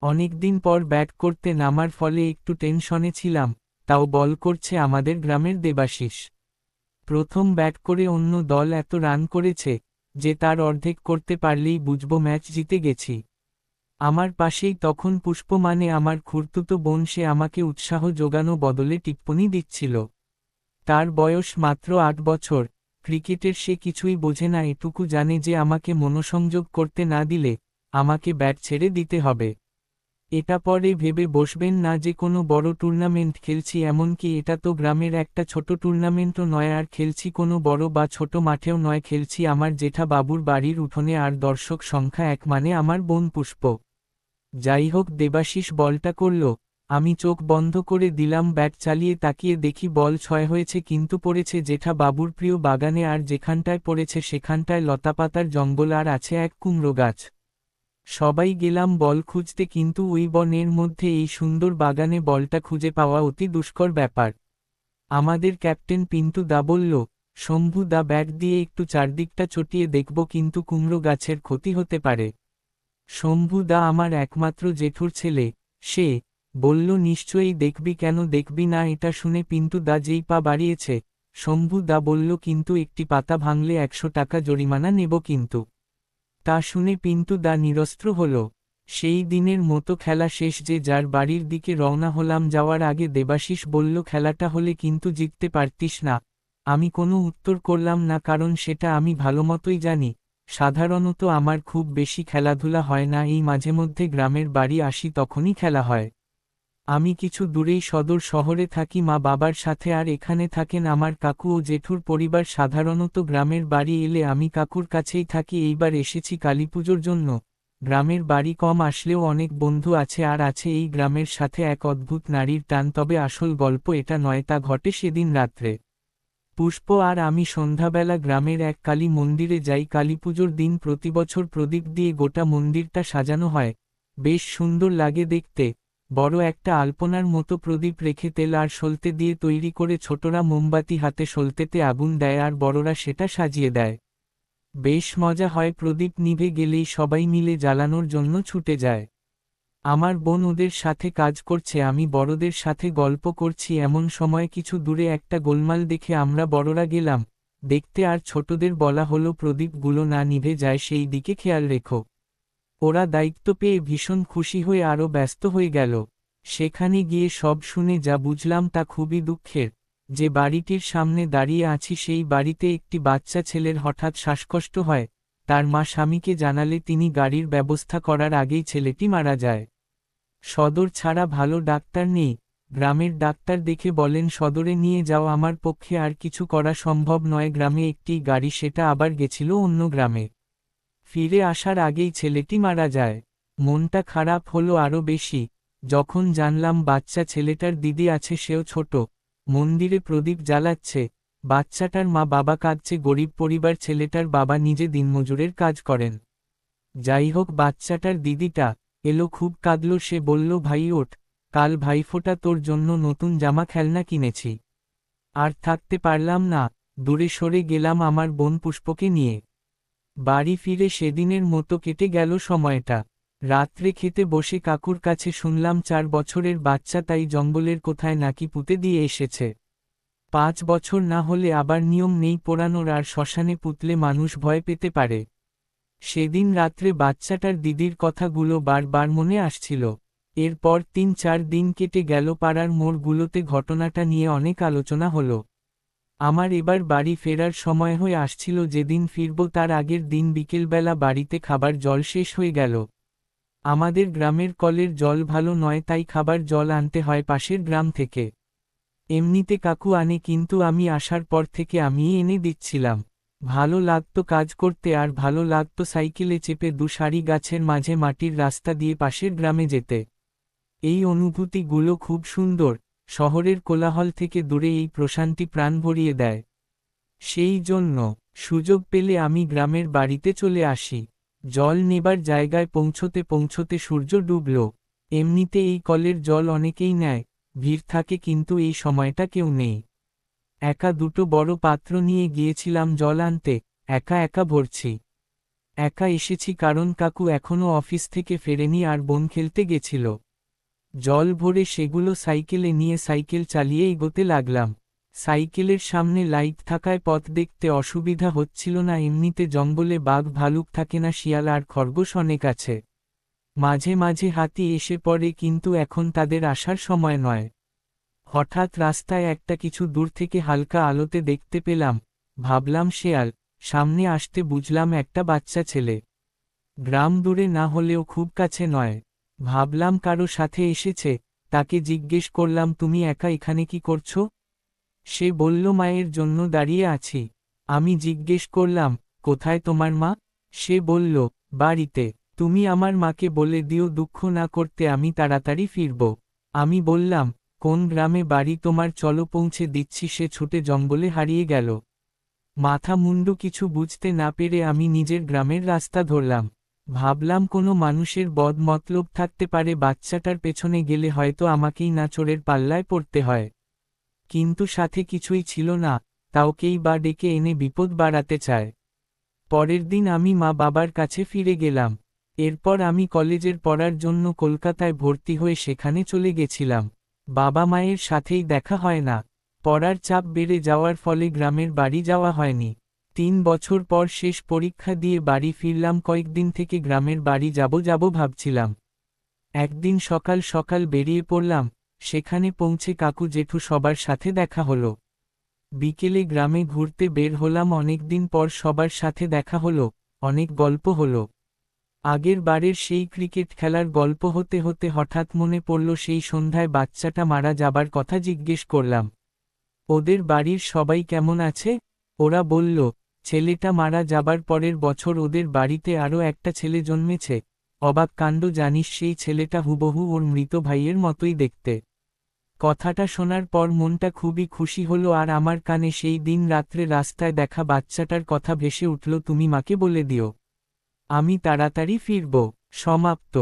অনেকদিন পর ব্যাট করতে নামার ফলে একটু টেনশনে ছিলাম, তাও বল করছে আমাদের গ্রামের দেবাশিস। প্রথম ব্যাট করে অন্য দল এত রান করেছে যে তার অর্ধেক করতে পারলেই বুঝব ম্যাচ জিতে গেছি। আমার পাশেই তখন পুষ্প মানে আমার খুড়তুতো বোন, সে আমাকে উৎসাহ যোগানো বদলে টিপ্পনি দিচ্ছিল। তার বয়স মাত্র ৮ বছর, ক্রিকেটের সে কিছুই বোঝে না, এটুকু জানে যে আমাকে মনোসংযোগ করতে না দিলে আমাকে ব্যাট ছেড়ে দিতে হবে। এটা পরে ভেবে বসবেন না যে কোনো বড় টুর্নামেন্ট খেলছি, এমনকি এটা তো গ্রামের একটা ছোট টুর্নামেন্টও নয়, আর খেলছি কোনো বড় বা ছোট মাঠেও নয়, খেলছি আমার জেঠা বাবুর বাড়ির উঠোনে, আর দর্শক সংখ্যা এক, মানে আমার বোন পুষ্প। যাই হোক, দেবাশিস বলটা করল, আমি চোখ বন্ধ করে দিলাম, ব্যাট চালিয়ে তাকিয়ে দেখি বল ৬ হয়েছে, কিন্তু পড়েছে জেঠা বাবুর প্রিয় বাগানে, আর যেখানটায় পড়েছে সেখানটায় লতাপাতার জঙ্গল আর আছে এক কুমড়ো গাছ। সবাই গেলাম বল খুঁজতে, কিন্তু ওই বনের মধ্যে এই সুন্দর বাগানে বলটা খুঁজে পাওয়া অতি দুষ্কর ব্যাপার। আমাদের ক্যাপ্টেন পিন্টু দা বলল, শম্ভু দা, ব্যাট দিয়ে একটু চারদিকটা চটিয়ে দেখব, কিন্তু কুমড়ো গাছের ক্ষতি হতে পারে। শম্ভু দা আমার একমাত্র জেঠুর ছেলে, সে বলল, নিশ্চয়ই দেখবি, কেন দেখবি না। এটা শুনে পিন্টু দা যেই পা বাড়িয়েছে, শম্ভু দা বলল, কিন্তু একটি পাতা ভাঙলে ১০০ টাকা জরিমানা নেব কিন্তু। তা শুনে পিন্টু দা নিরস্ত্র হল। সেই দিনের মতো খেলা শেষ, যে যার বাড়ির দিকে রওনা হলাম। যাওয়ার আগে দেবাশিস বলল, খেলাটা হলে কিন্তু জিততে পারতিস না। আমি কোনো উত্তর করলাম না, কারণ সেটা আমি ভালোমতোই জানি সাধারণত আমার খুব বেশি খেলাধুলা হয় না, এই মাঝেমধ্যে গ্রামের বাড়ি আসি তখনই খেলা হয়। আমি কিছু দূরেই সদর শহরে থাকি মা বাবার সাথে, আর এখানে থাকেন আমার কাকু ও জেঠুর পরিবার। সাধারণত গ্রামের বাড়ি এলে আমি কাকুর কাছেই থাকি। এইবার এসেছি কালীপুজোর জন্য। গ্রামের বাড়ি কম আসলেও অনেক বন্ধু আছে, আর আছে এই গ্রামের সাথে এক অদ্ভুত নারীর টান। তবে আসল গল্প এটা নয়, তা ঘটে সেদিন রাত্রে। পুষ্প আর আমি সন্ধ্যাবেলা গ্রামের এক কালী মন্দিরে যাই। কালীপুজোর দিন প্রতিবছর প্রদীপ দিয়ে গোটা মন্দিরটা সাজানো হয়, বেশ সুন্দর লাগে দেখতে। বড় একটা আলপনার মতো প্রদীপ রেখে তেল আর সলতে দিয়ে তৈরি করে ছোটরা মোমবাতি হাতে সলতেতে আগুন দেয়, আর বড়রা সেটা সাজিয়ে দেয়। বেশ মজা হয়। প্রদীপ নিভে গেলেই সবাই মিলে জ্বালানোর জন্য ছুটে যায়। আমার বোন ওদের সাথে কাজ করছে, আমি বড়দের সাথে গল্প করছি। এমন সময় কিছু দূরে একটা গোলমাল দেখে আমরা বড়রা গেলাম দেখতে, আর ছোটদের বলা হলো প্রদীপগুলো না নিভে যায় সেই দিকে খেয়াল রেখো। ওরা দায়িত্ব পেয়ে ভীষণ খুশি হয়ে আরও ব্যস্ত হয়ে গেল। সেখানে গিয়ে সব শুনে যা বুঝলাম তা খুবই দুঃখের। যে বাড়িটির সামনে দাঁড়িয়ে আছি সেই বাড়িতে একটি বাচ্চা ছেলের হঠাৎ শ্বাসকষ্ট হয়। তার মা স্বামীকে জানালে তিনি গাড়ির ব্যবস্থা করার আগেই ছেলেটি মারা যায়। সদর ছাড়া ভালো ডাক্তার নেই। গ্রামের ডাক্তার দেখে বলেন, সদরে নিয়ে যাও, আমার পক্ষে আর কিছু করা সম্ভব নয়। গ্রামে একটি গাড়ি, সেটা আবার গেছিল অন্য গ্রামে। ফিরে আসার আগেই ছেলেটি মারা যায়। মনটা খারাপ হলো আরও বেশি যখন জানলাম বাচ্চা ছেলেটার দিদি আছে, সেও ছোট, মন্দিরে প্রদীপ জ্বালাচ্ছে। বাচ্চাটার মা বাবা কাঁদছে, গরিব পরিবার, ছেলেটার বাবা নিজে দিনমজুরের কাজ করেন। যাই হোক, বাচ্চাটার দিদিটা এলো, খুব কাঁদল। সে বলল, ভাই ওঠ, কাল ভাইফোঁটা, তোর জন্য নতুন জামা খেলনা কিনেছি। আর থাকতে পারলাম না, দূরে সরে গেলাম আমার বোন পুষ্পকে নিয়ে। বাড়ি ফিরে সেদিনের মতো কেটে গেল সময়টা। রাত্রে খেতে বসে কাকুর কাছে শুনলাম ৪ বছরের বাচ্চা তাই জঙ্গলের কোথায় নাকি পুঁতে দিয়ে এসেছে। ৫ বছর না হলে আবার নিয়ম নেই পোড়ানোর, আর শ্মশানে পুতলে মানুষ ভয় পেতে পারে। সেদিন রাত্রে বাচ্চাটার দিদির কথাগুলো বারবার মনে আসছিল। এরপর ৩-৪ দিন কেটে গেল, পাড়ার মোড়গুলোতে ঘটনাটা নিয়ে অনেক আলোচনা হলো। আমার এবার বাড়ি ফেরার সময় হয়ে আসছিল। যেদিন ফিরব তার আগের দিন বিকেলবেলা বাড়িতে খাবার জল শেষ হয়ে গেল। আমাদের গ্রামের কলের জল ভালো নয়, তাই খাবার জল আনতে হয় পাশের গ্রাম থেকে। এমনিতে কাকু আনে, কিন্তু আমি আসার পর থেকে আমিই এনে দিচ্ছিলাম। ভালো লাগতো কাজ করতে, আর ভালো লাগতো সাইকেলে চেপে ২ সারি গাছের মাঝে মাটির রাস্তা দিয়ে পাশের গ্রামে যেতে। এই অনুভূতিগুলো খুব সুন্দর। শহরের কোলাহল থেকে দূরে এই প্রশান্তি প্রাণ ভরিয়ে দেয়। সেই জন্য সুযোগ পেলে আমি গ্রামের বাড়িতে চলে আসি। জল নেবার জায়গায় পৌঁছতে পৌঁছতে সূর্য ডুবল। এমনিতে এই কলের জল অনেকেই নেয়, ভিড় থাকে, কিন্তু এই সময়টা কেউ নেই। একা দুটো বড় পাত্র নিয়ে গিয়েছিলাম জল আনতে, একা একা ভরছি। একা এসেছি কারণ কাকু এখনও অফিস থেকে ফেরেনি আর বোন খেলতে গেছিল। জল ভরে সেগুলো সাইকেলে নিয়ে সাইকেল চালিয়ে এগোতে লাগলাম। সাইকেলের সামনে লাইট থাকায় পথ দেখতে অসুবিধা হচ্ছিল না, এমনিতে জঙ্গলে বাঘ ভালুক থাকে না, শিয়াল আর খরগোশ অনেক আছে। মাঝে মাঝে হাতি এসে পড়ে, কিন্তু এখন তাদের আসার সময় নয়। হঠাৎ রাস্তায় একটা কিছু দূর থেকে হালকা আলোতে দেখতে পেলাম, ভাবলাম শেয়াল। সামনে আসতে বুঝলাম একটা বাচ্চা ছেলে। গ্রাম দূরে না হলেও খুব কাছে নয়। ভাবলাম কারো সাথে এসেছে, তাকে জিজ্ঞেস করলাম, তুমি একা এখানে কি করছো? সে বলল, মায়ের জন্য দাঁড়িয়ে আছি। আমি জিজ্ঞেস করলাম, কোথায় তোমার মা? সে বলল, বাড়িতে। তুমি আমার মাকে বলে দিও দুঃখ না করতে, আমি তাড়াতাড়ি ফিরব। আমি বললাম, কোন গ্রামে বাড়ি তোমার? চলো পৌঁছে দিচ্ছি। সে ছুটে জঙ্গলে হারিয়ে গেল। মাথা মুন্ডু কিছু বুঝতে না পেরে আমি নিজের গ্রামের রাস্তা ধরলাম। ভাবলাম কোনো মানুষের বদ মতলব থাকতে পারে, বাচ্চাটার পেছনে গেলে হয়তো আমাকেই না চোরের পাল্লায় পড়তে হয়। কিন্তু সাথে কিছুই ছিল না, কাউকেই বা ডেকে এনে বিপদ বাড়াতে চায়। পরের দিন আমি মা বাবার কাছে ফিরে গেলাম। এরপর আমি কলেজের পড়ার জন্য কলকাতায় ভর্তি হয়ে সেখানে চলে গেছিলাম। বাবা মায়ের সাথেই দেখা হয় না। পড়ার চাপ বেড়ে যাওয়ার ফলে গ্রামের বাড়ি যাওয়া হয়নি। 3 বছর পর শেষ পরীক্ষা দিয়ে বাড়ি ফিরলাম। কয়েকদিন থেকে গ্রামের বাড়ি যাব ভাবছিলাম। একদিন সকাল সকাল বেরিয়ে পড়লাম। সেখানে পৌঁছে কাকু জেঠু সবার সাথে দেখা হলো। বিকেলে গ্রামে ঘুরতে বের হলাম। অনেকদিন পর সবার সাথে দেখা হলো, অনেক গল্প হলো। আগের বারের সেই ক্রিকেট খেলার গল্প হতে হতে হঠাৎ মনে পড়ল সেই সন্ধ্যায় বাচ্চাটা মারা যাবার কথা। জিজ্ঞেস করলাম, ওদের বাড়ির সবাই কেমন আছে? ওরা বলল, ছেলেটা মারা যাবার পরের বছর ওদের বাড়িতে আরও একটা ছেলে জন্মেছে। অবাক কাণ্ড, জানিস সেই ছেলেটা হুবহু ওর মৃত ভাইয়ের মতোই দেখতে। কথাটা শোনার পর মনটা খুবই খুশি হলো, আর আমার কানে সেই দিন রাত্রে রাস্তায় দেখা বাচ্চাটার কথা ভেসে উঠল। তুমি মাকে বলে দিও, আমি তাড়াতাড়ি ফিরব। সমাপ্ত।